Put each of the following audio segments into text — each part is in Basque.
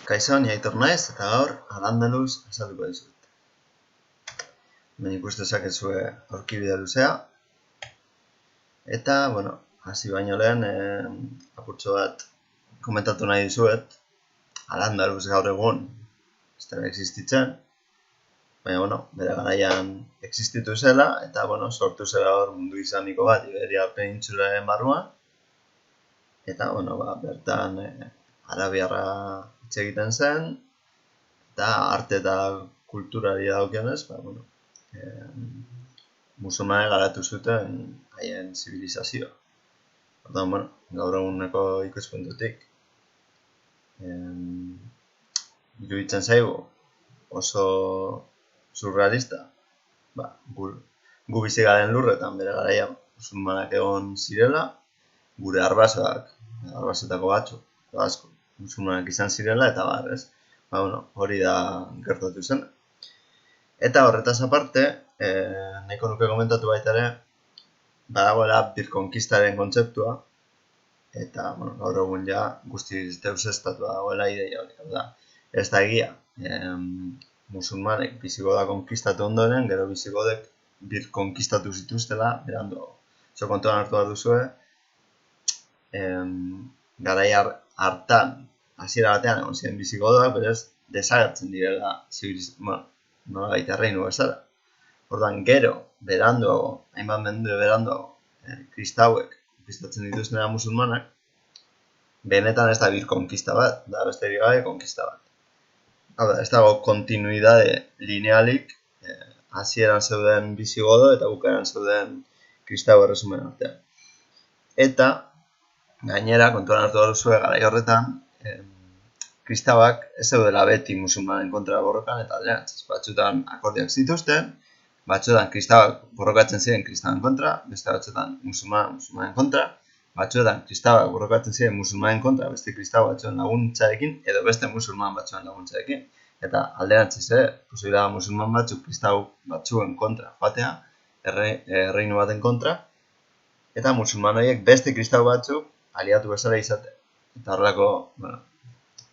Kaixo, ni Aitor naiz eta gaur Al-Andalus azalduko dizuet. Hemen ikusten dezakezue aurkibide luzea. Eta, hasi baino lehen apurtxo bat komentatu nahi dizuet. Al-Andalus gaur egun ez dela existitzen. Baina, bere garaian existitu zela eta, sortu zela hor mundu islamiko bat Iberia penintsularen barruan. Eta, bertan arabiarra hitz egiten zen, eta arte eta kulturari dagokionez, musulmanek garatu zuten haien zibilizazioa. Orduan, gaur eguneko ikuspuntutik iruditzen zaigu oso surrealista. Gu bizi garen lurretan bere garaian musulmanak egon zirela, gure arbasetako asko musulmanak izan zirela, eta hori da gertatu zen. Eta horretaz aparte, nahiko nuke komentatu baita ere, badagoela birkonkistaren kontzeptua, eta gaur egun ja guztiz deusestatua dagoela ideia hori. Ez da egia, musulmanek bizigoda konkistatu ondoren, gero bizigodek birkonkistatu zituztela, beranduago. Zo kontuan hartu behar duzue, garai hartan, hasiera batean egon ziren bizigodoak, berez desagertzen direla nolabait erreinu bezala. Orduan, gero, beranduago, hainbat mende beranduago, kristauek konkistatzen dituztena musulmanak, benetan ez da birkonkista bat, da besterik gabe konkista bat. Hau da, ez dago kontinuidade linealik hasieran zeuden bizigodo eta bukaeran zeuden kristau erresumen artean. Eta, gainera, kontuan hartu duzue garai horretan, kristauak ez zeudela beti musulmanen kontra borrokan eta alderantzez. Batzutan akordiak zituzten, batzutan kristauak borrokatzen ziren kristauen kontra, beste batzutan musulmanen kontra, batzuetan kristauak borrokatzen ziren musulmanen kontra, beste kristau batzuen laguntzarekin, edo beste musulman batzuen laguntzarekin. Eta alderantzez, posibilea musulman batzuk kristau batzuen kontra joatea, erreinu baten kontra, eta musulman horiek beste kristau batzuk aliatu bezala izatea. Eta horrelako,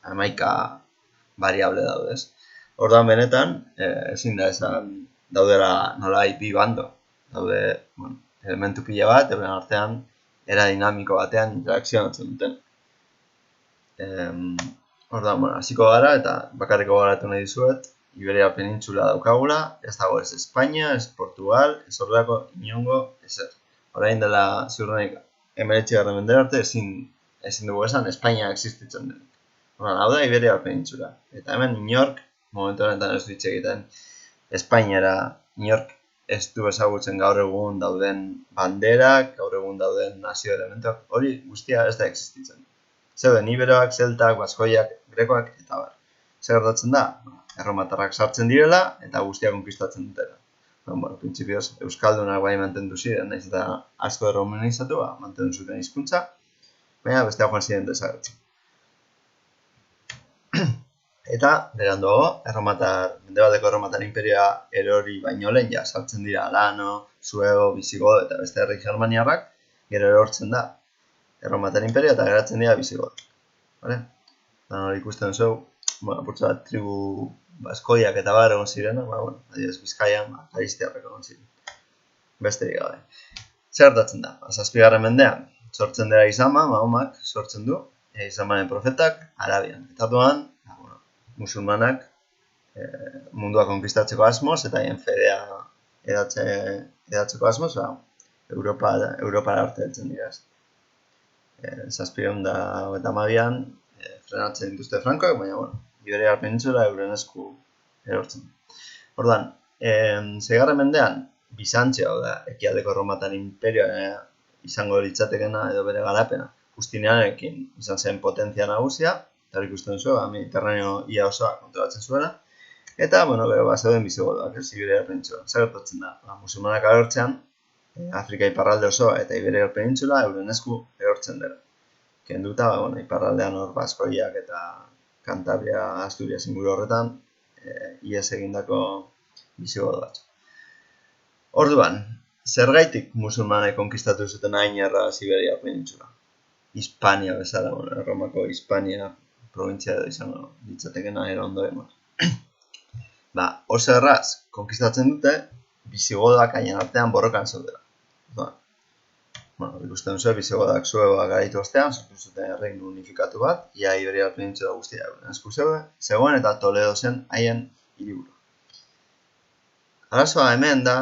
11 variable daude, ez. Orduan benetan, ezin da esan daudela nolabait bi bando. Daude, elementu pila bat, euren artean, era dinamiko batean interakzionatzen duten. Orduan, hasiko gara eta bakarriko garatu nahi dizuet, Iberia penintsula daukagula, ez dago ez Espainia, ez Portugal, ez horrelako inongo ezer. Orain dela ziurrenik 19. mendera arte ezin dugu esan Espainia existitzen den. Hau da Iberia penintsula. Eta hemen inork, momentu honetan ez du hitz egiten, Espainiara inork ez du ezagutzen gaur egun dauden banderak, gaur egun dauden nazio elementuak, hori guztia ez da existitzen. Zeuden iberoak, zeltak, baskoiak, grekoak eta bar. Zer gertatzen da? Erromatarrak sartzen direla eta guztia konkistatzen dutela. Printzipioz, euskaldunak bai mantendu ziren, naiz eta asko erromanizatua, mantendu zuten hizkuntza, baina bestea joan ziren desagertzen. Eta, beranduago, mendebaldeko erromatar imperioa erori baino lehen ja sartzen dira Alano, Suebo, Bisigodo eta beste herri germaniarrak, gero erortzen da erromatar imperioa eta geratzen dira Bisigodo. Hori ikusten zeu, apurtza bat tribu baskoiak eta bar egon zirenak, adibidez Bizkaian, karistiarrak egon ziren. Besterik gabe. Zer gertatzen da? 7. mendean sortzen dira Islama, Mahomak sortzen du, Islamaren profetak Arabian. Eta orduan, musulmanak mundua konkistatzeko asmoz eta haien fedea edatzeko asmoz, Europara arte heltzen dira. 712an frenatzen dituzte frankoak, baina, Iberia penintsula euren esku erortzen. Orduan, 6. mendean, Bizantzio, ekialdeko erromatar imperioa izango litzatekena edo bere garapena, Justinianekin izan zen potentzia nagusia, eta hori ikusten zuen, Mediterraneo ia osoa kontrolatzen zuela, eta, gero zeuden bisigodoak, Iberia penintsulan. Zer gertatzen da? Musulmanak agertzean, Afrika iparralde osoa eta Iberia penintsula euren esku erortzen dela. Kenduta, iparraldean hor baskoiak eta Kantabria, Asturias inguru horretan, ihes egindako bisigodo batzu. Orduan, zergaitik musulmanek konkistatu zuten hain erraz Iberia penintsula? Hispania bezala, Erromako Hispania provintzia edo izango ditzatekena ero ondoren. Oso erraz, konkistatzen dute, bisigodoak haien artean borrokan zeudela. Ikusten duzu, bisigodak Sueba garaitu ostean, sortu zuten erreinu unifikatu bat, ia Iberiar penintsula guztia esku zegoen eta Toledo zen haien hiriburu. Arazoa hemen da,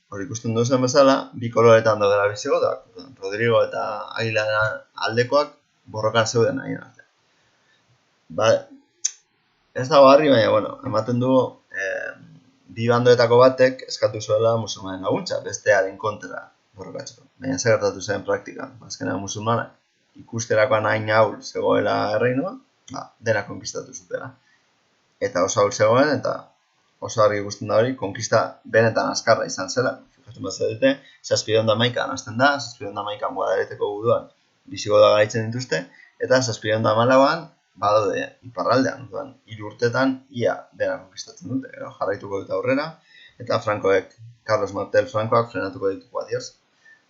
hori ikusten duzen bezala, bi koloretan daudela bisigodak. Rodrigo eta Aguilar aldekoak borrokan zeuden haien artean. Ez dago harri, baina, ematen du bi bandoetako batek eskatu zuela musulmanen laguntza, bestearen kontra borrokatzeko. Baina zer gertatu zen praktikan, azkenean musulmanak ikusterakoan hain ahul zegoela erreinua, dena konkistatu zutela. Eta oso ahul zegoen, eta oso argi ikusten da hori, konkista benetan azkarra izan zela. Fikatzen bat zedete, 711 hasten da, 711 Guadaleteko guduan bisigoda garaitzen dituzte, eta 714an badaude iparraldean, 3 urtetan ia dena konkistatzen dute, jarraituko dute aurrera, eta Carlos Martel Francoak frenatuko dituko adioz.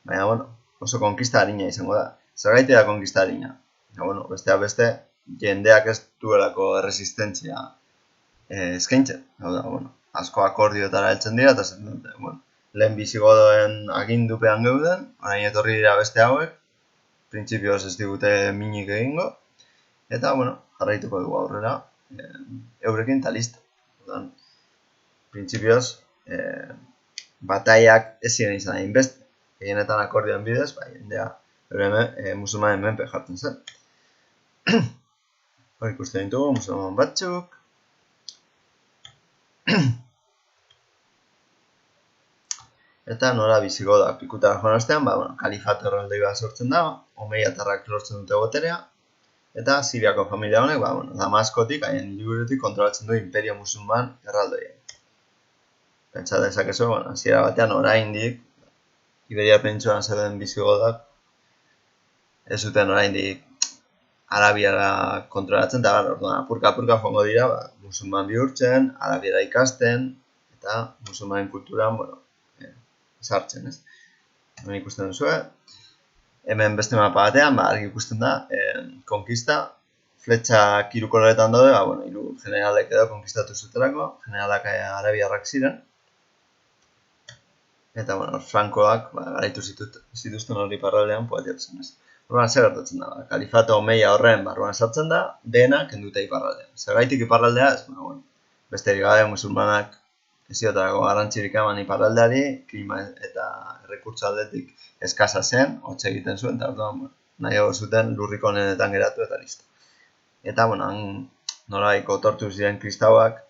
Baina, oso konkista harina izango da. Zergaiti da konkista harina? Besteak beste, jendeak ez duelako erresistentzia eskaintzen. Asko akordiotara heltzen dira, eta zen dute, lehen bisigodoen agindupean geuden, orain etorri dira beste hauek, printzipioz ez digute minik egingo, eta, jarraituko dugu aurrera, eurekin eta listo. Printzipioz, bataiak ez ziren izan egin beste. Gehienetan akordioan bidez, jendea musulmanen menpe jartzen zen. Hor ikusten ditugu, musulman batzuk. Eta nora bisigodak pikutara joan ostean, kalifato erroldoi bat sortzen da, omeiatarrak lortzen dute boterea, eta Siriako familia honek, Damaskotik, haien hiriburutik kontrolatzen du imperio musulman erraldoia. Pentsa dezakezu, hasiera batean oraindik Iberiar penintsulan zeuden bisigodak ez zuten oraindik arabiara kontrolatzen, eta apurka-apurka joango dira, musulman bihurtzen, arabiara ikasten, eta musulmanen kulturan, sartzen, ez? Hemen ikusten duzu, hemen beste mapa batean, argi ikusten da, konkista, fletxak 3 koloretan daude, hiru generalek edo konkistatu zutelako, generalak arabiarrak ziren, eta, Frankoak garaitu zituzten hori parraldean poetiatzen, ez? Horban, zer gertatzen da, kalifato omeia horren barruan sartzen da, dena kenduta iparraldean. Zergaitik iparraldea, ez, besterik gabe musulmanak ez ziotarako garrantzirik eman iparraldeari, klima eta errekurtso aldetik eskasa zen, hotz egiten zuen, eta nahiago zuten lurriko honetan geratu eta listo. Eta, nolaiko tortu ziren kristauak,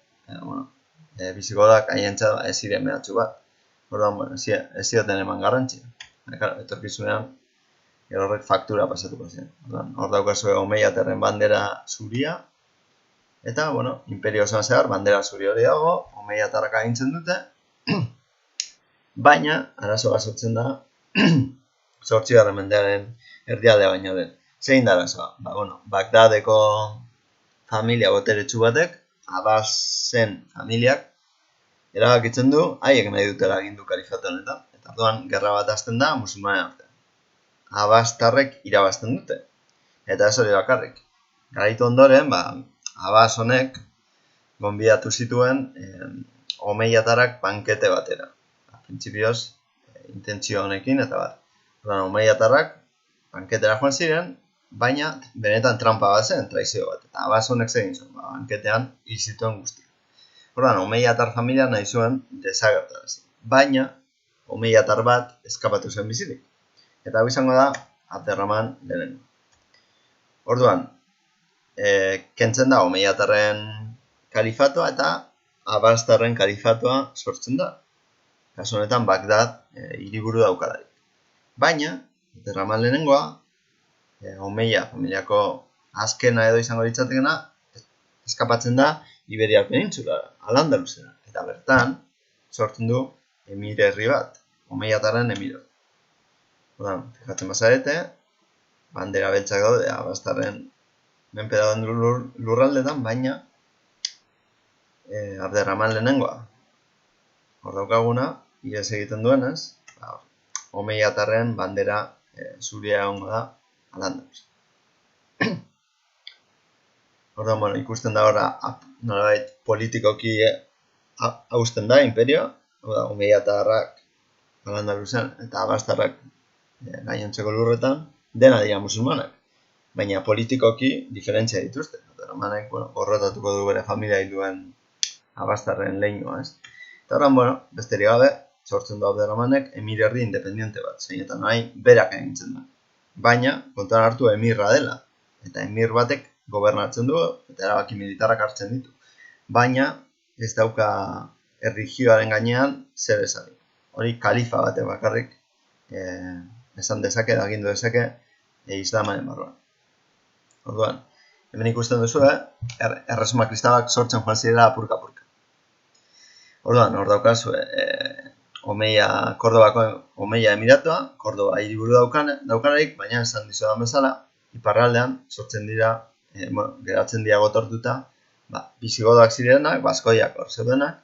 bisigodak haientzat ez ziren mehatxu bat. Orduan, ez zioten eman garrantzia. Etorkizunean, horrek faktura pasatuko zen. Hor daukazue omeiatarren bandera zuria, eta, imperio osoan zehar, bandera zuri hori dago, omeiatarrak agintzen dute, baina, arazoa sortzen da, 8. mendearen erdialdea baino den. Zein da arazoa? Bagdadeko familia boteretsu batek, Abbasen familiak, erabakitzen du, haiek nahi dutela agindu kalifato honetan. Eta orduan, gerra bat hasten da musulmanen artean. Abbastarrek irabazten dute. Eta ez hori bakarrik. Garaitu ondoren, Abbas honek gonbidatu zituen omeiatarrak bankete batera. Printzipioz, intentzio honekin eta bat. Orduan, omeiatarrak banketera joan ziren, baina benetan trampa bat zen, traizio bat. Eta Abbas honek zegin zuen, banketean hil zituen guztia. Orduan, omeiatar familia nahi zuen desagertarazi. Baina, omeiatar bat eskapatu zen bizirik. Eta hau izango da, Abderraman lehenengo. Orduan, kentzen da omeiatarren kalifatoa eta Abbastarren kalifatoa sortzen da. Kasu honetan, Bagdad hiriburu daukalarik. Baina, Abderraman lehenengoa, omeia familiako azkena edo izango litzatekena, eskapatzen da Iberiar penintsulara, Al-Andaluzera. Eta bertan, sortzen du emir herri bat, omeiatarren emiro. Fijatzen bazarete, bandera beltzak daude, Abbastarren menpe dauden lurraldetan, baina Abderraman lehenengoa. Hor daukaguna, ihes egiten duenez, omeiatarren bandera zuria egongo da Al-Andaluz. Orduan, bueno, ikusten da horra, nolabait politikoki hausten da imperioa, Omeiatarrak Al-Andaluzian eta Abastarrak gainontzeko lurretan, dena dira musulmanak. Baina politikoki diferentzia dituzte. Abderrahmanek, bueno, gorrotatuko du bere familia hilduen Abastarren leinua, ez? Eta horren, bueno, besterik gabe, sortzen du Abderrahmanek emir herri independiente bat, zeinetan nahi berak egintzen da. Baina, kontuan hartu emirra dela, eta emir batek gobernatzen du, eta erabaki militarrak hartzen ditu. Baina, ez dauka erlijioaren gainean zer esanik. Hori kalifa batek bakarrik esan dezake, agindu dezake, islamaren barruan. Orduan, hemen ikusten duzu, erresuma kristalak sortzen joan zirela apurka-apurka. Orduan, hor daukazu, Kordobako Omeia Emiratua, Kordoba hiriburu daukanarik, baina esan dizudan bezala, iparraldean sortzen dira, geratzen dira gotortuta, bisigodoak zirenak, baskoiak hor zeudenak,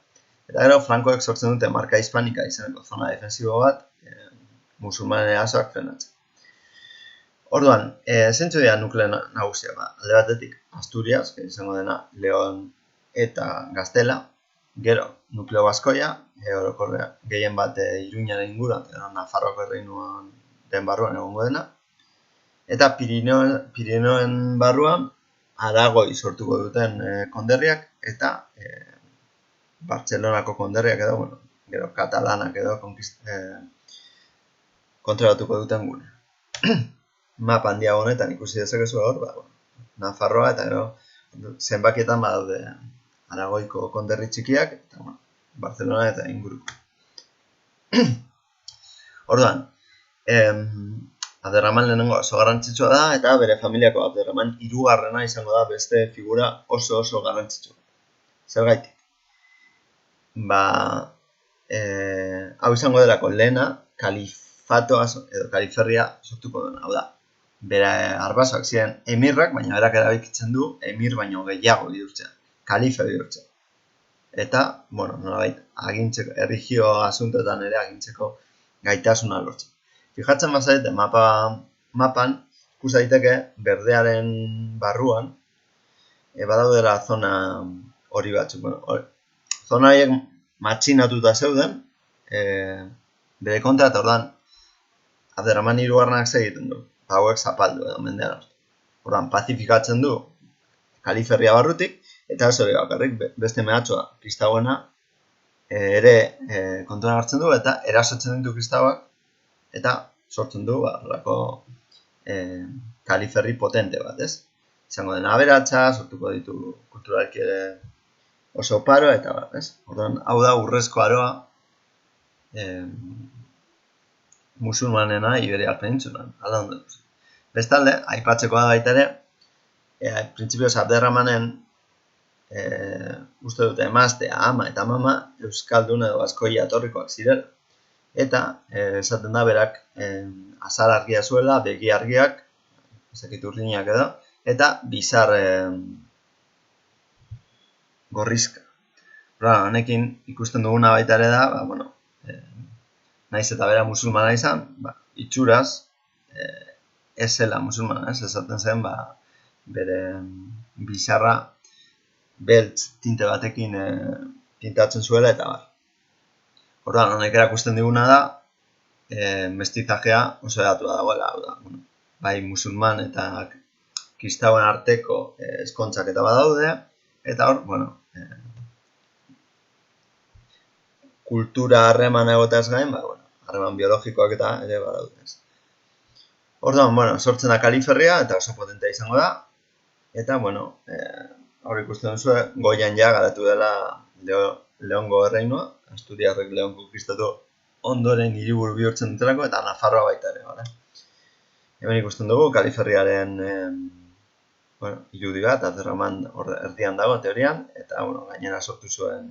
eta gero Frankoek sortzen dute marka hispanika izeneko zona defensibo bat, musulmanen erasoak frenatzen. Orduan, zeintzu dira nukle nagusia, alde batetik Asturias, izango dena Leon eta Gaztela, gero nukleo baskoia, orokorrean gehien bat Iruñaren inguruan, Nafarroako erreinuan den barruan egongo dena, eta Pirinioen barruan Aragoi sortuko duten konderriak eta Bartzelonako konderriak edo, bueno, gero katalanak edo kontrolatuko duten gune. Mapa handia honetan ikusi dezakezu hor, Nafarroa eta gero zenbakietan badaude Aragoiko konderri txikiak, eta Barcelona eta inguruko. Orduan, Abderrahman lehenengo oso garrantzitsua da, eta bere familiako Abderrahman hirugarrena izango da beste figura oso garrantzitsua. Zergaitik? Hau izango delako lehena, kalifatoa edo kaliferria sortuko dena, hau da. Bere arbasoak ziren emirrak, baina berak erabikitzen du emir baino gehiago bihurtzea, kalife bihurtzea. Eta, bueno, nolabait, agintzeko, erlijio asuntoetan ere agintzeko gaitasuna lortzen. Fijatzen bazarete mapan, ikus daiteke berdearen barruan, badaudela zona hori batzuk. Zona horiek matxinatuta zeuden, bere kontra eta ordan Abderrahman hirugarrenak egiten du. Hauek zapaldu edo mendean. Ordan pazifikatzen du kaliferria barrutik, eta ez hori bakarrik beste mehatxoa kristauena ere kontuan hartzen du eta erasotzen ditu kristauak eta sortzen du horrelako kaliferri potente bat, ez? Izango dena aberatsa, sortuko ditu kulturalki ere oso paro eta bat, ez? Orduan, hau da urrezko aroa musulmanena Iberiar penintsulan, Al-Andalus. Bestalde, aipatzeko da baita ere, printzipioz Abderrahmanen uste dute emaztea, ama eta mama euskaldun edo baskoi jatorrikoak zirela. Eta esaten da berak azal argia zuela, begi argiak, ezakit urdinak edo, eta bizar gorrizka. Honekin ikusten duguna baita ere da, naiz eta bera musulmana izan, itxuraz ez zela musulmana, esaten zen bere bizarra beltz tinte batekin pintatzen zuela eta bar. Orduan, honek erakusten diguna da, mestizajea oso edatua dagoela, bai musulman eta kristauen arteko ezkontzak eta badaude, eta hor, kultura harreman egotaz gain, harreman biologikoak eta ere badaude. Orduan, sortzen da kaliferria eta oso potentea izango da, eta, hor ikusten duzu, goian ja garatu dela Leongo erreinua, Asturiarrek Leon konquistatu ondoren hiriburu bihurtzen dutelako, eta Nafarroa baita ere, Hemen ikusten dugu, kaliferriaren irudi bat, Abderrahman erdian dago teorian, eta gainera sortu zuen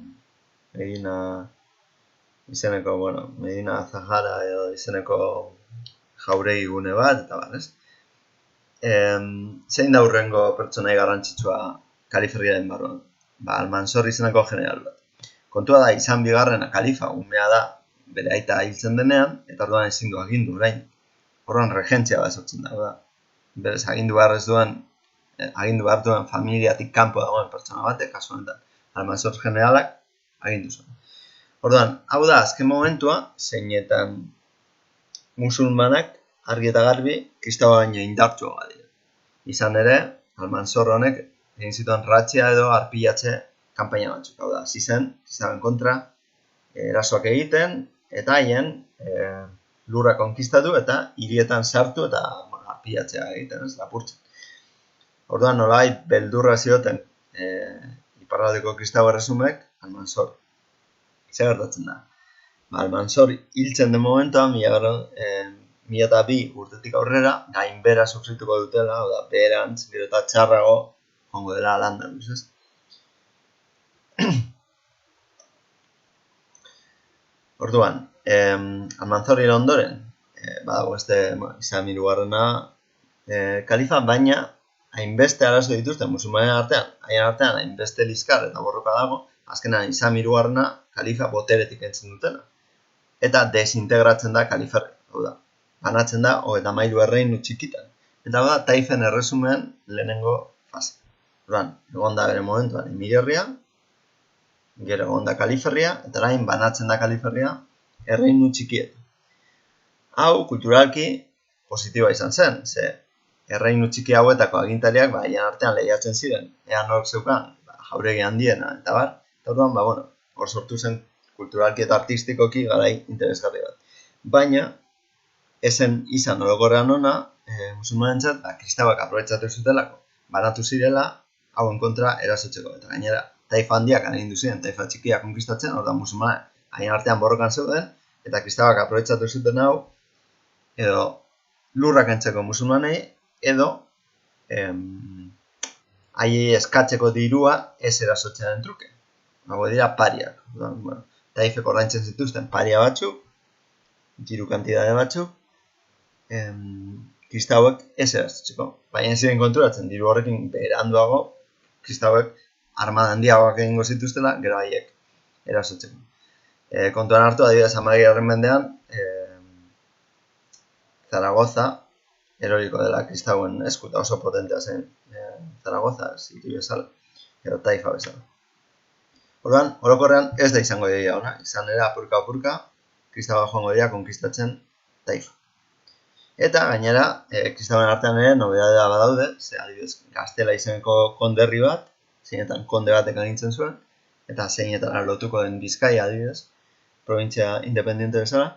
Medina izeneko, Medina Zahara edo izeneko jauregi gune bat, eta bar, ez? Zein da hurrengo pertsonai garrantzitsua kaliferriaren barruan? Almansor izeneko general bat. Kontua da, izan bigarrena kalifa, umea da, bere aita hiltzen denean, eta orduan ezin du agindu orain. Horren regentzia bat sortzen da. Berez agindu behar ez duen agindu behar duen familiatik kanpo dagoen pertsona batek, kasu honetan Almanzor generalak agindu zuen. Orduan, hau da azken momentua, zeinetan musulmanak argi eta garbi kristaua baino indartsua badira. Izan ere, Almanzor honek egin zituen ratxia edo arpilatze kanpaina batzuk. Hau da, hasi zen kristauen kontra erasoak egiten eta haien lurra konkistatu eta hirietan sartu eta arpilatzea egiten, ez lapurtzen. Orduan, nolabait beldurra zioten iparraldeko kristau erresumek Almanzor. Zer gertatzen da? Almanzor hiltzen den momentuan, 2002 urtetik aurrera, gainbera sufrituko dutela, hau da, beherantz, gero eta txarrago, jongo dela Al-Andalus, ez? Orduan, Almanzor hil ondoren, badago Islam hirugarrena kalifa, baina hainbeste arazo dituzten musulmanen artean, haien artean hainbeste liskar eta borroka dago, azkenan Islam hirugarrena kalifa boteretik entzen dutela. Eta desintegratzen da kaliferri, hau da, banatzen da 33 erreinu txikitan. Eta hau da, Taifen erresumen lehenengo fase. Orduan, egon da bere momentuan Emirerria, gero egon da kaliferria, eta orain banatzen da kaliferria erreinu txikietan. Hau, kulturalki, positiboa izan zen, ze erreinu txiki hauetako agintariak haien artean lehiatzen ziren, ea nork zeukan, jauregi handiena, eta bar, eta orduan, hor sortu zen kulturalki eta artistikoki garai interesgarri bat. Baina, esen izan orokorrean ona, musulmanentzat, kristauak aprobetxatu zutelako, banatu zirela, hauen kontra erasotzeko. Eta gainera, taifa handiak agindu ziren, taifa txikia konkistatzen, orduan musulmanek haien artean borrokan zeuden, eta kristauak aprobetxatu zuten hau, edo lurrak entzeko musulmanei, edo haiei eskatzeko dirua ez erasotzearen truke. Hago dira pariak. Taifek ordaintzen zituzten paria batzuk, diru kantidade batzuk, kristauek ez erasotzeko. Baina ziren konturatzen, diru horrekin beranduago, kristauek armada handiagoak egingo zituztela, gero haiek erasotzeko. Kontuan hartu, adibidez, 11. mendean, Zaragoza eroriko dela kristauen esku, eta oso potentea zen Zaragoza, hiri bezala, edo Taifa bezala. Orduan, orokorrean ez da izango dira ona, izan ere apurka, kristaua joango dira konkistatzen Taifa. Eta gainera, kristauen artean ere nobedadea badaude, ze adibidez, Gaztela izeneko konderri bat, zeinetan konde batek agintzen zuen, eta zeinetan lotuko den Bizkaia adibidez, provintzia independiente bezala,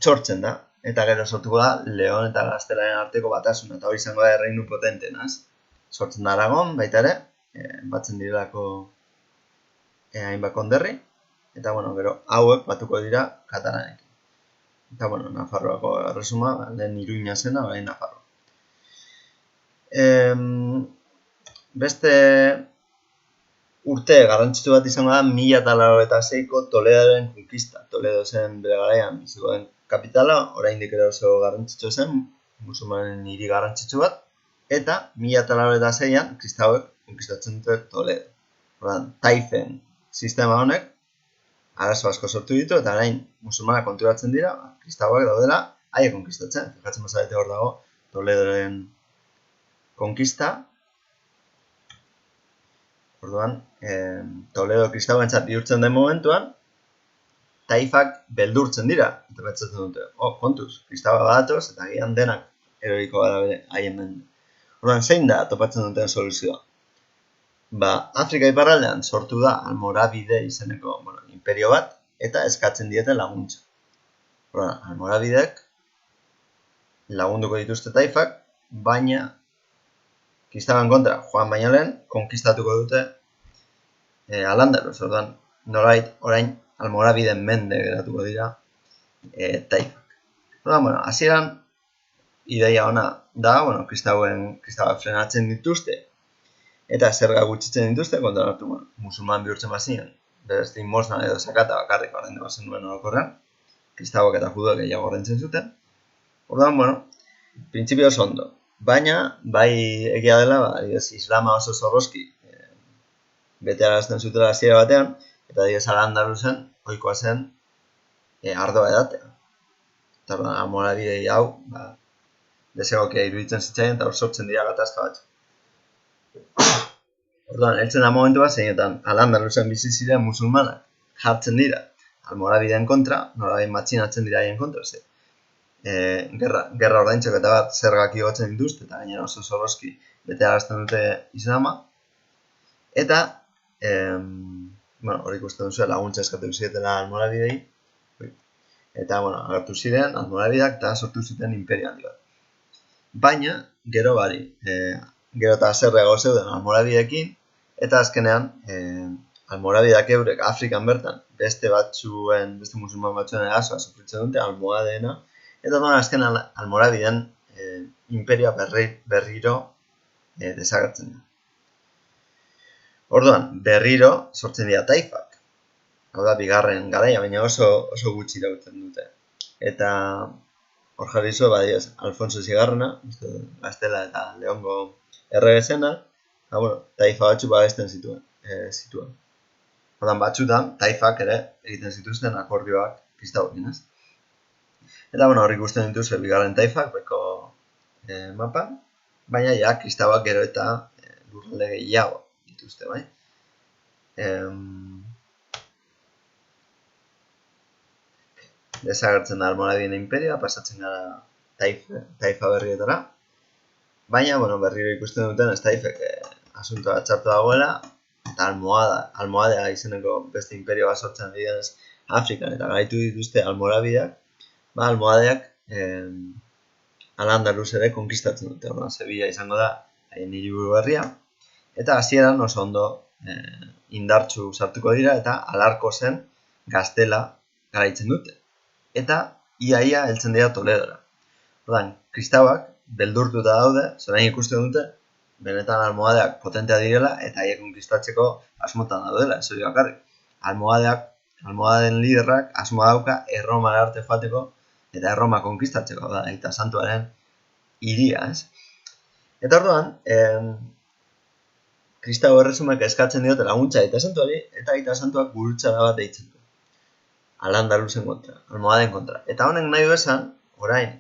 sortzen da, eta gero sortuko da Leon eta Gaztelaren arteko batasuna, eta hori izango da erreinu potentenaz. Sortzen da Aragon, baita ere, batzen direlako hainbat konderri, eta gero hauek batuko dira katalanekin. Eta Nafarroako erresuma, lehen Iruña zena, orain Nafarroa. Beste urte garrantzitsu bat izango da 1086ko Toledoren konkista. Toledo zen bere garaian bizikoen kapitala, oraindik ere oso garrantzitsu zen, musulmanen hiri garrantzitsu bat, eta 1086an kristauek konkistatzen dute Toledo. Orduan, Taifen sistema honek arazo asko sortu ditu, eta orain musulmanak konturatzen dira, kristauak daudela, haiek konkistatzen. Fikatzen bazarete hor dago Toledoren konkista. Orduan, Toledo kristauentzat bihurtzen den momentuan, Taifak beldurtzen dira, eta betzatzen dute, kontuz, kristaua badatoz, eta gian denak eroriko gara bere haien mende. Orduan, zein da topatzen duten soluzioa? Afrika iparraldean sortu da Almorabide izeneko imperio bat, eta eskatzen diete laguntza. Orduan, Almorabidek lagunduko dituzte Taifak, baina kristauen kontra joan baino lehen, konkistatuko dute Al-Andalus. Orduan, nolait orain Almorabiden mende geratuko dira Taifak. Orduan, hasieran ideia ona da, kristauak frenatzen dituzte, eta zerga gutxitzen dituzte, kontra hartu, musulman bihurtzen bazinen, berez limosna edo sakata bakarrik ordaindu bazen duen orokorrean, kristauak eta juduak gehiago ordaintzen zuten. Orduan, printzipioz ondo. Baina, bai egia dela, islama oso zorrozki betearazten zutela hasiera batean, eta adibidez Al-Andalusen ohikoa zen ardoa edatea. Eta Almorabidei hau, desegokia iruditzen zitzaien eta hor sortzen dira gatazka bat. Orduan, heltzen da momentu bat, zeinetan Al-Andalusen bizi ziren musulmanak jartzen dira almorabidean kontra, nolabait matxinatzen dira haien kontra, ze. Gerra ordaintzeko eta bat zergak igotzen dituzte, eta gainera oso zorrozki bete arazten dute islama. Eta, hor ikusten duzu laguntza eskatu zietela almorabidei, eta, agertu ziren almorabideak eta sortu zuten imperio handi bat. Baina, gero gero eta zerreago zeuden almorabideekin, eta azkenean, almorabideak eurek Afrikan bertan beste musulman batzuen erasoa sufritzen dute, almohadeena, eta azkenean almorabideen imperioa berriro desagertzen da. Orduan, berriro sortzen dira taifak. Hau da, bigarren garaia, baina oso gutxi irauten dute. Eta hor jarri zu, Alfonso Zigarrena, Gaztela eta Leongo erregezena, taifa batzu babesten zituen. Orduan, batzutan, taifak ere egiten zituzten akordioak kristauekin, ez? Eta, hor ikusten dituzu bigarren taifak, beko mapan, baina ja, kristauak gero eta lurralde gehiago dituzte, bai? Desagertzen da almorabideen imperioa, pasatzen gara taifa berrietara. Baina, berriro ikusten duten ez taifek asuntoa txartu dagoela, eta almohadea izeneko beste imperio bat sortzen direnez Afrikan, eta gaitu dituzte almorabideak, almohadeak Al-Andalus ere konkistatzen dute, Sevilla izango da haien hiriburu berria, eta hasieran oso ondo indartsu sartuko dira, eta Alarko zen Gaztela garaitzen dute. Eta ia heltzen dira Toledora. Orduan, kristauak beldurtuta daude, zorain ikusten dute, benetan almohadeak potentea direla, eta haiek konkistatzeko asmotan daudela, ez hori bakarrik. Almohadeen liderrak asmoa dauka Erromara arte joateko, eta Erroma konkistatzeko, eta santuaren hiria, ez? Eta orduan, kristau erresumek eskatzen diote laguntza aita santuari, eta aita santuak gurutxada bat deitzen du. Al-Andalusen kontra, almohaden kontra. Eta honek nahi du esan, orain,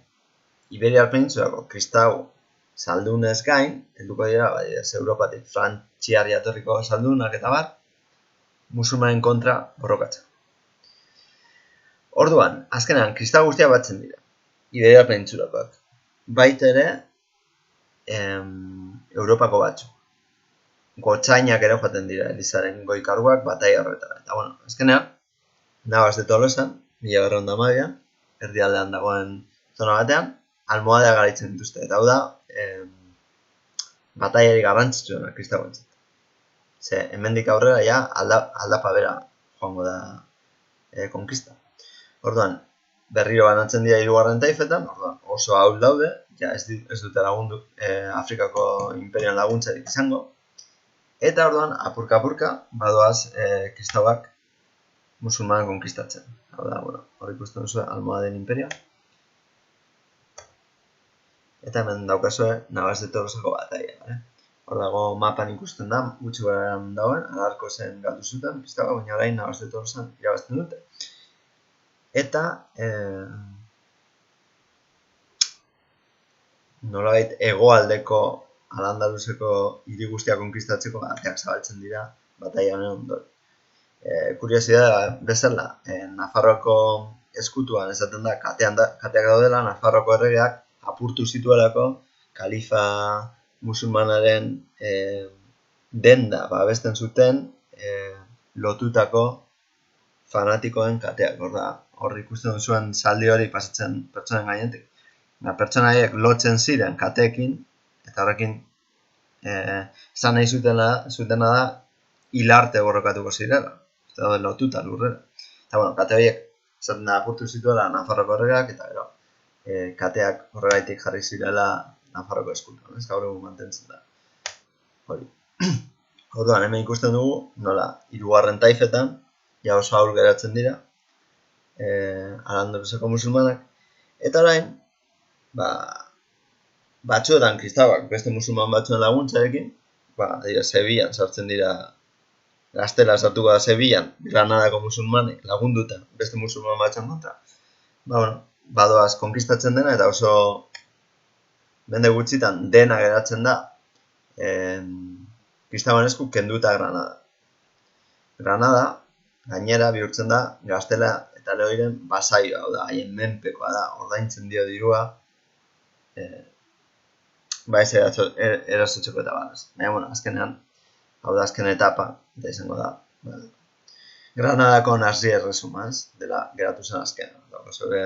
Iberiar penintsulako kristau saldunez gain, helduko dira, Europatik frantziar jatorriko saldunak eta bat, musulmanen kontra borrokatzeko. Orduan, azkenean, kristau guztiak batzen dira, Iberiar penintsulakoak. Baita ere, Europako batzu. Gotzainak ere joaten dira, Elizaren goi-karguak bataia horretara. Eta, azkenean, Navas de Tolosan, 1912an, erdialdean dagoen zona batean, almohadea garaitzen dituzte. Eta hau da, bataiari garrantzitsuena kristauentzat. Ze, hemendik aurrera ja aldapa bera joango da konkista. Orduan, berriro banatzen dira hirugarren taifetan, oso ahul daude, ja ez dute lagundu Afrikako imperian laguntzarik izango. Eta orduan, apurka-apurka, badoaz kristauak musulmanak konkistatzen. Hau da, hor ikusten duzu almohaden imperioa. Eta hemen daukazue Navas de Tolosako bataia. Hor dago mapan ikusten da, gutxi beran dagoen, Alarko zen galdu zuten, kristauak, baina orain Navas de Tolosan irabazten dute. Eta, nolabait hegoaldeko Al-Andaluseko hiri guztiak konkistatzeko ateak zabaltzen dira bataia honen ondoren. Kuriosidadea bezala, Nafarroako eskutuan esaten da, kateak daudela, Nafarroako erregeak apurtu zituelako kalifa musulmanaren denda babesten zuten lotutako fanatikoen kateak. Hor ikusten duzuen zaldi hori pasatzen pertsonen gainetik. Pertsona horiek lotzen ziren kateekin, eta horrekin esan nahi zutena da hilarte borrokatuko zirela. Eta daude lotuta lurrera. Eta kate horiek esaten da apurtu zituela Nafarroko erregeak, eta gero kateak horregaitik jarri zirela Nafarroko eskutuan. Ez gaur egun mantentzen da. Hori. Orduan, hemen ikusten dugu, nola, hirugarren taifetan, ja oso ahul geratzen dira, Al-Andaluseko musulmanak. Eta orain, batzuetan kristauak beste musulman batzuen laguntzarekin, Sevillan sartzen dira, Gaztela sartuko da Sevillan, Granadako musulmanek lagunduta beste musulman batzuen kontra. Badoaz konkistatzen dena eta oso mende gutxitan dena geratzen da kristauen esku kenduta Granada. Granada, gainera bihurtzen da Gaztela eta Leoiren basaioa, hau da, haien menpekoa da, ordaintzen dio dirua, bai erasotzeko eta balaz. Baina, bueno, azkenean, hau da azken etapa, eta izango da, Granadako nasi erresuma, ez? Dela geratu zen azken, zure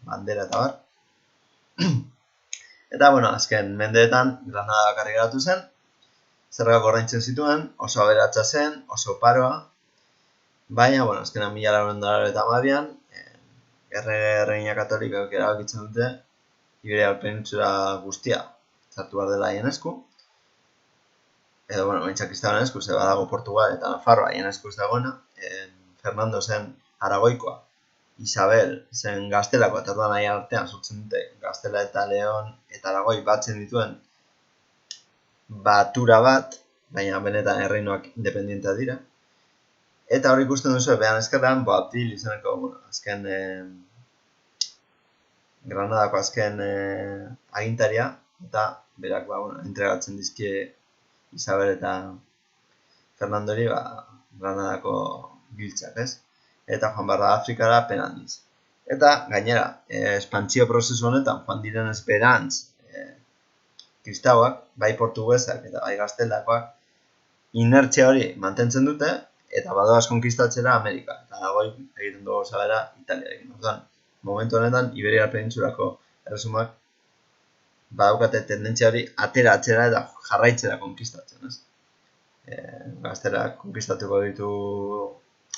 bandera eta bar. Eta, bueno, azken mendeetan Granada bakarrik geratu zen, zergak ordaintzen zituen, oso aberatsa zen, oso paroa, baina, bueno, azkenan 1982an, Erregina Katolikoak erabakitzen dute, Iberiar penintsula guztia sartu behar dela haien esku, edo, bueno, bentsak kristauen esku, ze badago Portugal eta Nafarroa haien esku ez dagoena, Fernando zen Aragoikoa, Isabel zen Gaztelako, eta orduan haien artean sortzen dute Gaztela eta Leon eta Aragoi batzen dituen batura bat, baina benetan erreinoak independientea dira. Eta hori ikusten duzu, behan eskerran, Boabdil izeneko, bueno, azken Granadako azken agintaria, eta berak, bueno, entregatzen dizkie Isabel eta Fernandori, Granadako giltzak, ez? Eta joan behar da Afrikara pena handiz. Eta, gainera, espantzio prozesu honetan, joan diren esperantz kristauak, bai portuguesak eta bai gaztelakoak, inertzia hori mantentzen dute, eta badoaz konkistatzera Amerika. Eta dago egiten dugu zabera Italiarekin. Orduan, momentu honetan, Iberiar penintsulako erresumak badaukate tendentzia hori ateratzera eta jarraitzera konkistatzen, ez? Gazterak konkistatuko ditu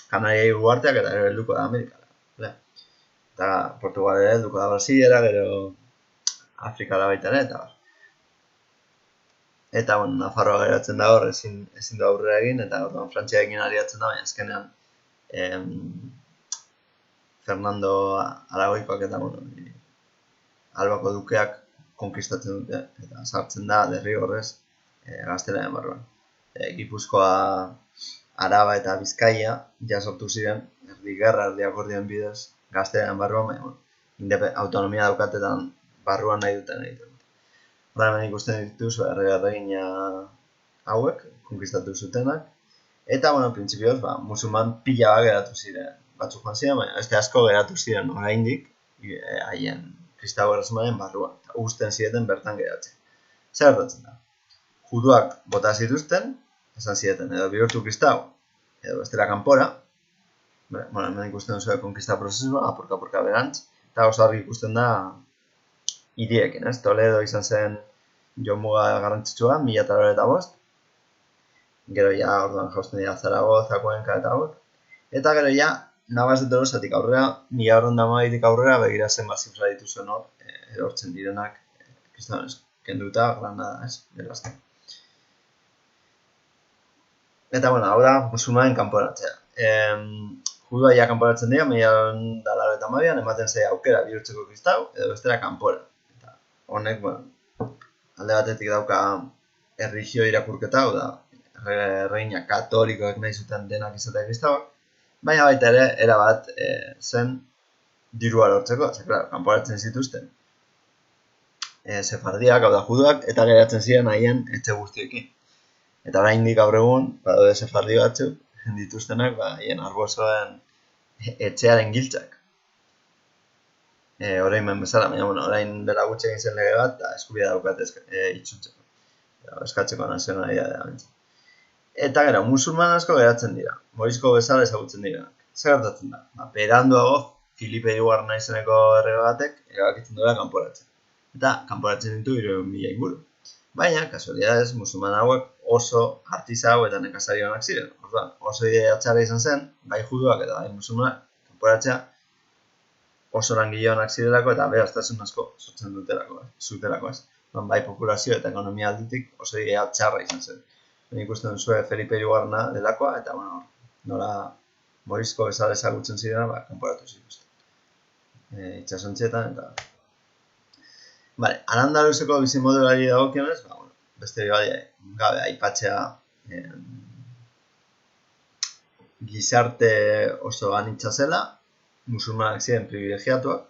Kanariai uharteak eta gero helduko da Amerikara. Eta Portugal ere helduko da Brasilera, gero Afrikara baita ere, eta bar. Eta, bueno, Nafarroa geratzen da hor, ezin du aurrera egin, eta orduan Frantziarekin ariatzen da, baina azkenean Fernando Aragoikoak eta, bueno, Albako dukeak konkistatzen dute, eta sartzen da derrigorrez Gaztelaren barruan. Gipuzkoa, Araba eta Bizkaia jasortu ziren, erdi gerra, erdi akordioen bidez, Gaztelaren barruan, baina autonomia daukatetan barruan nahi duten egiten. Horra hemen ikusten dituzu erregina hauek, konkistatu zutenak, eta, bueno, printzipioz, musulman pila bat geratu ziren. Batzuk joan ziren, baina beste asko geratu ziren oraindik haien kristau erresumaren barruan, eta uzten zieten bertan geratzen. Zer gertatzen da? Juduak bota zituzten, esan zieten, edo bihurtu kristau, edo bestela kanpora, bueno, hemen ikusten duzu konkista prozesua, apurka berantz, eta oso argi ikusten da hiriekin, ez? Toledo izan zen jomuga garrantzitsua, 1085, gero ja orduan jausten dira Zaragoza, Cuenca eta hauek, eta gero ja Navas de Tolosatik aurrera, 1112tik aurrera begira zenbat zifra dituzuen hor, erortzen direnak, kristauen kenduta, Granada, ez? Berazten. Eta, bueno, hau da, musulmanen kanporatzea. Judua ja kanporatzen dira, 1982an ematen zaia aukera bihurtzeko kristau, edo bestera kanpora. Eta honek, bueno, alde batetik dauka erlijio irakurketa, hau da, erregina katolikoek nahi zuten denak izatea kristauak, baina baita ere, erabat zen dirua lortzeko, ze, klaro, kanporatzen zituzten sefardiak, hau da, juduak, eta geratzen ziren haien etxe guztiekin. Eta oraindik gaur egun, badaude sefardi batzuk, dituztenak, haien arbozoen etxearen giltzak. Orain ben bezala, baina, bueno, orain dela gutxi egin zen lege bat, eta eskubidea daukat itzultzeko. Eskatzeko nazionalitatea da. Eta gero, musulman asko geratzen dira, morizko bezala ezagutzen dira. Zer gertatzen da? Beranduago, Filipe Hirugarrena izeneko errege batek erabakitzen duela kanporatzen. Eta kanporatzen ditu 300.000 inguru. Baina, kasualidades, musulman hauek oso artizau eta nekazarionak ziren. Orduan, oso idea txarra izan zen, bai juduak eta bai musulmanak kanporatzea oso langile zirelako eta aberastasun asko sortzen zutelako, ez. Bai populazio eta ekonomia aldetik oso idea txarra izan zen. Ikusten duzue Felipe Hirugarrena delakoa, eta, bueno, nola morizko bezala ezagutzen zirena, kanporatu zituzten. Itxasontzietan, eta... Bale, Al-Andaluseko bizimodulari dagokionez, bueno, beste gabe aipatzea gizarte oso anitza zela, musulmanak ziren privilegiatuak,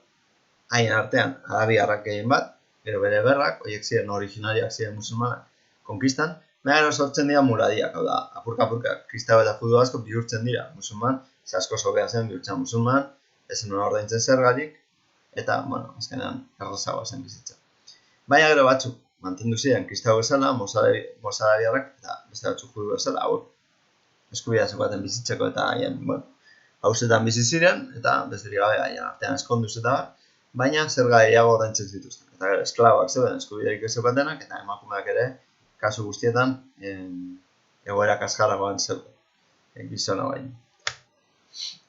haien artean arabiarrak egin bat, gero bere berrak, horiek ziren originariak ziren musulmanak, konkistan, baina gero sortzen dira muradiak, hau da, apurka, kristau eta judu asko bihurtzen dira musulman, ze asko sobea zen bihurtzen musulman, ezen hona ordaintzen zergarik, eta, bueno, azkenean errazagoa zen bizitza. Baina gero batzuk, mantendu ziren kristau bezala, mosadariarrak, eta beste batzuk judu bezala, hau, eskubidea zeukaten bizitzeko eta haien, bueno, hauzetan bizi ziren, eta besterik gabe haien artean eskonduz eta baina zerga gehiago ordaintzen zituzten. Eta gero, esklaboak zeuden eskubiderik ez zeukatenak, eta emakumeak ere, kasu guztietan, egoera kaskarragoan zeuden, gizona baino.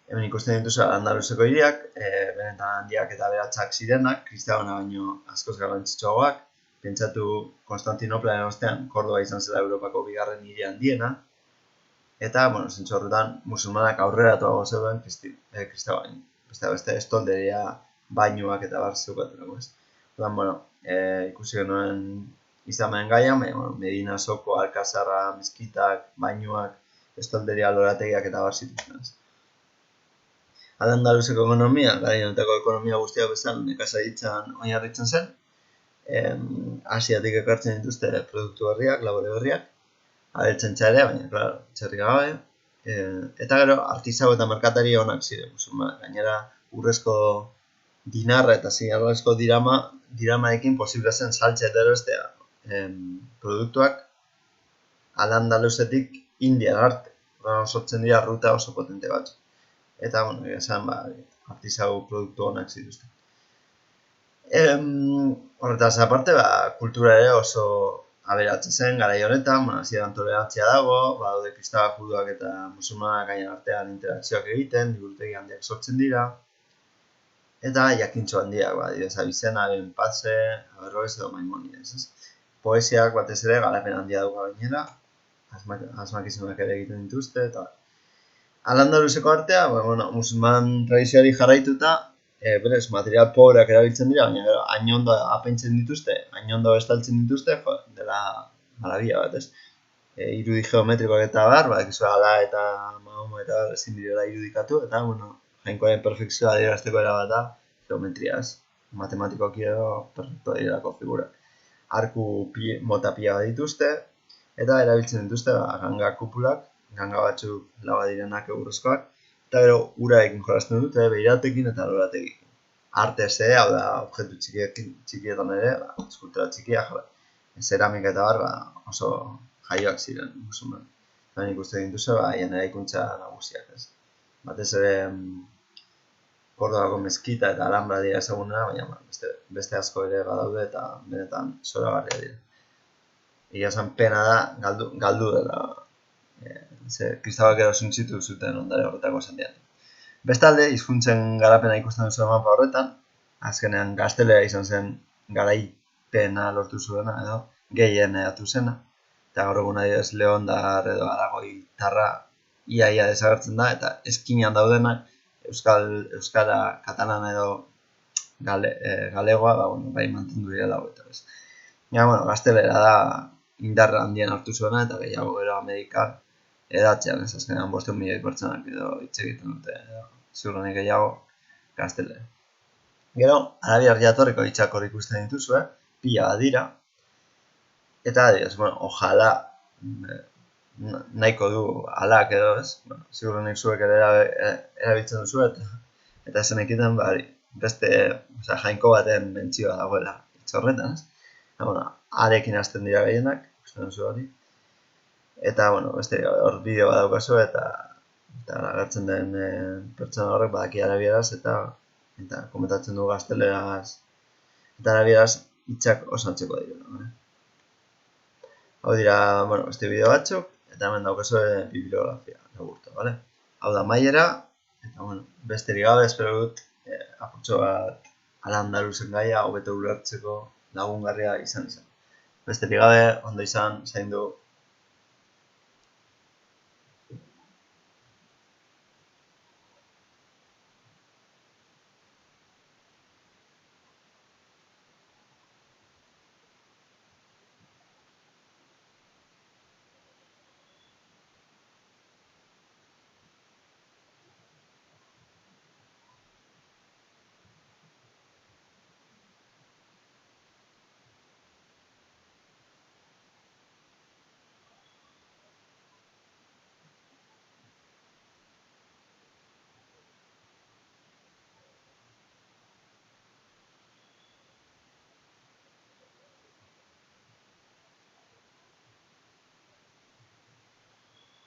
Hemen ikusten dituzu Andaluzeko hiriak, benetan handiak eta beratxak zirenak, kristauna baino askoz garrantzitsuagoak. Pentsatu Konstantinopla ostean, Kordoba izan zela Europako bigarren hiri handiena. Eta, bueno, zentzu horretan, musulmanak aurreratuago zeuden kristau baino. Beste estolderia bainuak eta bar zeukaterako, ez. Ordan, bueno, ikusi genuen izamen gaia, Medina Soko, Alkazarra, mezkitak, bainuak, estolderia lorategiak eta bar zituzten, ez. Al-Andaluzeko ekonomia, garaionetako ekonomia guztiak bezala nekazaritzan oinarritzen zen. Asiatik ekartzen dituzte produktu berriak, labore berriak, abeltzen txarea, baina, klaro, txerri gabe. Eta gero, artizau eta merkatari onak ziren, musulmanak. Gainera, urrezko dinarra eta zigarrezko diramarekin posible zen saltza eta erostea produktuak Al-Andaluzetik India arte. Horren sortzen dira ruta oso potente batzuk. Eta, bueno, esan, artizau produktu onak zituzten. Horretaz aparte, kultura ere oso aberatze zen, garai honetan, hasieran tolerantzia dago, badaude kristauak, juduak eta musulmanak haien artean interakzioak egiten, liburutegi handiak sortzen dira. Eta jakintxo handiak, adibidez Abizena, Benpaze, Averroes edo Maimonides, ez? Poesiak batez ere garapen handia dugu gainera, asmakizunak ere egiten dituzte, eta Al-Andaluzeko artea, musulman tradizioari jarraituta, berez, material pobreak erabiltzen dira, baina gero, hainondo apaintzen dituzte, hainondo estaltzen dituzte, dela marabia bat, ez? Irudi geometrikoak eta bar, ekizu ala eta Mahoma eta ezin direla irudikatu, eta, jainkoaren perfekzioa adierazteko erabata, geometriaz, matematikoak edo perfektua direlako figurak. Arku mota pila bat dituzte, eta erabiltzen dituzte, ganga kupulak, ganga batzuk laba direnak egurrezkoak, eta gero urarekin jolazten dute, behiratekin eta loratekin. Arte ze, hau da, objektu txikietan ere, eskultura txikia, zeramika eta bar, oso jaioak ziren, musulman. Eta ikusten dituzu, haien eraikuntza nagusiak, ez. Batez ere, Kordobako mezkita eta Alhambra dira ezagunena, baina beste asko ere badaude eta benetan zoragarria dira. Egia esan pena da, galdu dela, kristauak ero zuntzitu zuten ondare horretako zendian. Bestalde, hizkuntzen garapena ikusten duzu mapa horretan, azkenean gaztelera izan zen garaipena lortu zuena edo gehien edatu zena. Eta gaur egun adibidez Leondar edo Aragoitarra ia desagertzen da, eta eskinean daudenak euskara, katalan edo galegoa, bai mantendu direla hau eta bez. Gaztelera da indarra handien hartu zuena eta gehiago gero Amerikan edatzean, ez azkenean 500.000 pertsonak edo hitz egiten dute, ziurrenik gehiago gaztelera. Gero, arabiar jatorriko hitzak hor ikusten dituzue, pila bat dira, eta adibidez, ojala nahiko du alak edo ez, ziurrenik zuek ere erabiltzen duzu eta esan ekiten beste jainko baten mentzioa dagoela hitz horretan, ez? Arekin hasten dira gehienak, ikusten duzu hori. Eta, beste hor bideo bat daukazu eta agertzen den pertsona horrek badaki arabieraz eta komentatzen du gazteleraz eta arabieraz hitzak oso antzeko dira. Hau dira, beste bideo batzuk eta hemen daukazu bibliografia laburtu, bale? Hau da maiera eta, besterik gabe espero dut apurtxo bat Al-Andaluzen gaia hobeto ulertzeko lagungarria izan. Besterik gabe, ondo izan, zaindu.